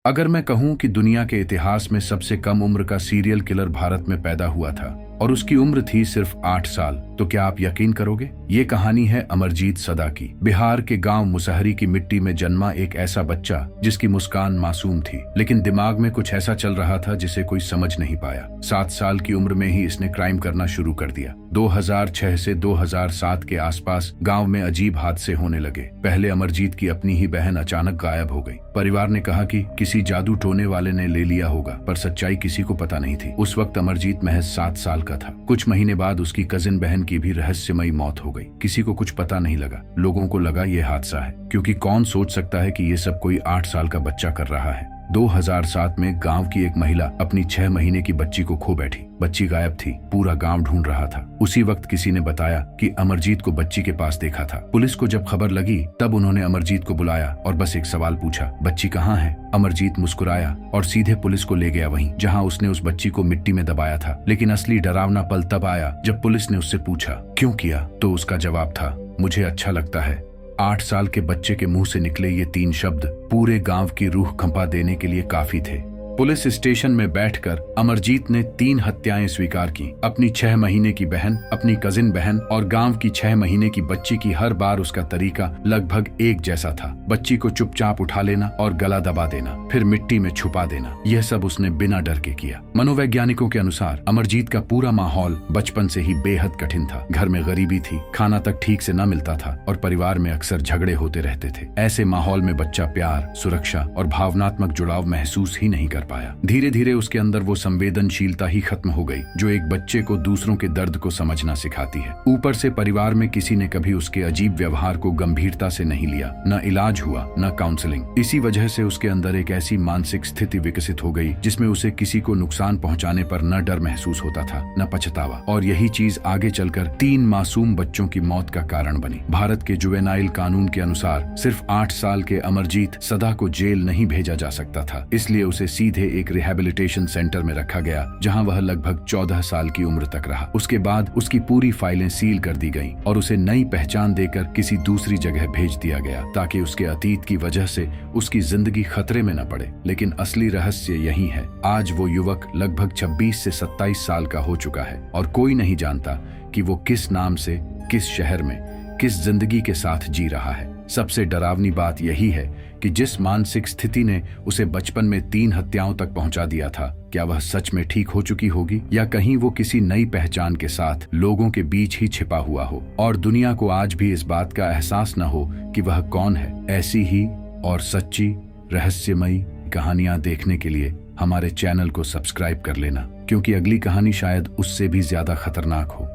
अगर मैं कहूं कि दुनिया के इतिहास में सबसे कम उम्र का सीरियल किलर भारत में पैदा हुआ था और उसकी उम्र थी सिर्फ 8 साल, तो क्या आप यकीन करोगे? ये कहानी है अमरजीत सदा की। बिहार के गांव मुसहरी की मिट्टी में जन्मा एक ऐसा बच्चा जिसकी मुस्कान मासूम थी, लेकिन दिमाग में कुछ ऐसा चल रहा था जिसे कोई समझ नहीं पाया। 7 साल की उम्र में ही इसने क्राइम करना शुरू कर दिया। 2006 से 2007 के आसपास गांव में अजीब हादसे होने लगे। पहले अमरजीत की अपनी ही बहन अचानक गायब हो गई। परिवार ने कहा कि किसी जादू टोने वाले ने ले लिया होगा, पर सच्चाई किसी को पता नहीं थी। उस वक्त अमरजीत महज 7 साल का था। कुछ महीने बाद उसकी कजिन बहन की भी रहस्यमयी मौत हो गई। किसी को कुछ पता नहीं लगा। लोगों को लगा ये हादसा है, क्योंकि कौन सोच सकता है कि ये सब कोई 8 साल का बच्चा कर रहा है। 2007 में गांव की एक महिला अपनी 6 महीने की बच्ची को खो बैठी। बच्ची गायब थी। पूरा गांव ढूंढ रहा था। उसी वक्त किसी ने बताया कि अमरजीत को बच्ची के पास देखा था। पुलिस को जब खबर लगी तब उन्होंने अमरजीत को बुलाया और बस एक सवाल पूछा, बच्ची कहाँ है? अमरजीत मुस्कुराया और सीधे पुलिस को ले गया, वहीं जहां उसने उस बच्ची को मिट्टी में दबाया था। लेकिन असली डरावना पल तब आया जब पुलिस ने उससे पूछा क्यों किया, तो उसका जवाब था, मुझे अच्छा लगता है। 8 साल के बच्चे के मुंह से निकले ये 3 शब्द पूरे गांव की रूह कंपा देने के लिए काफी थे। पुलिस स्टेशन में बैठकर अमरजीत ने 3 हत्याएं स्वीकार की। अपनी 6 महीने की बहन, अपनी कजिन बहन और गांव की 6 महीने की बच्ची की। हर बार उसका तरीका लगभग एक जैसा था। बच्ची को चुपचाप उठा लेना और गला दबा देना, फिर मिट्टी में छुपा देना। यह सब उसने बिना डर के किया। मनोवैज्ञानिकों के अनुसार अमरजीत का पूरा माहौल बचपन से ही बेहद कठिन था। घर में गरीबी थी, खाना तक ठीक से न मिलता था और परिवार में अक्सर झगड़े होते रहते थे। ऐसे माहौल में बच्चा प्यार, सुरक्षा और भावनात्मक जुड़ाव महसूस ही नहीं कर पाया। धीरे धीरे उसके अंदर वो संवेदनशीलता ही खत्म हो गई जो एक बच्चे को दूसरों के दर्द को समझना सिखाती है। ऊपर से परिवार में किसी ने कभी उसके अजीब व्यवहार को गंभीरता से नहीं लिया। न इलाज हुआ, न काउंसलिंग। इसी वजह से उसके अंदर एक ऐसी मानसिक स्थिति विकसित हो गई जिसमें उसे किसी को नुकसान पहुंचाने पर न डर महसूस होता था, न पछतावा। और यही चीज आगे चलकर 3 मासूम बच्चों की मौत का कारण बनी। भारत के जुवेनाइल कानून के अनुसार सिर्फ 8 साल के अमरजीत सदा को जेल नहीं भेजा जा सकता था, इसलिए उसे सीधे एक रिहैबिलिटेशन सेंटर में रखा गया, जहां वह लगभग 14 साल की उम्र तक रहा। उसके बाद उसकी पूरी फाइलें सील कर दी गईं और उसे नई पहचान देकर किसी दूसरी जगह भेज दिया गया, ताकि उसके अतीत की वजह से उसकी जिंदगी खतरे में न पड़े। लेकिन असली रहस्य यही है, आज वो युवक लगभग 26 से 27 साल का हो चुका है और कोई नहीं जानता कि वो किस नाम से, किस शहर में, किस जिंदगी के साथ जी रहा है। सबसे डरावनी बात यही है कि जिस मानसिक स्थिति ने उसे बचपन में 3 हत्याओं तक पहुंचा दिया था, क्या वह सच में ठीक हो चुकी होगी या कहीं वो किसी नई पहचान के साथ लोगों के बीच ही छिपा हुआ हो और दुनिया को आज भी इस बात का एहसास न हो कि वह कौन है। ऐसी ही और सच्ची रहस्यमयी कहानियां देखने के लिए हमारे चैनल को सब्सक्राइब कर लेना, क्योंकि अगली कहानी शायद उससे भी ज्यादा खतरनाक हो।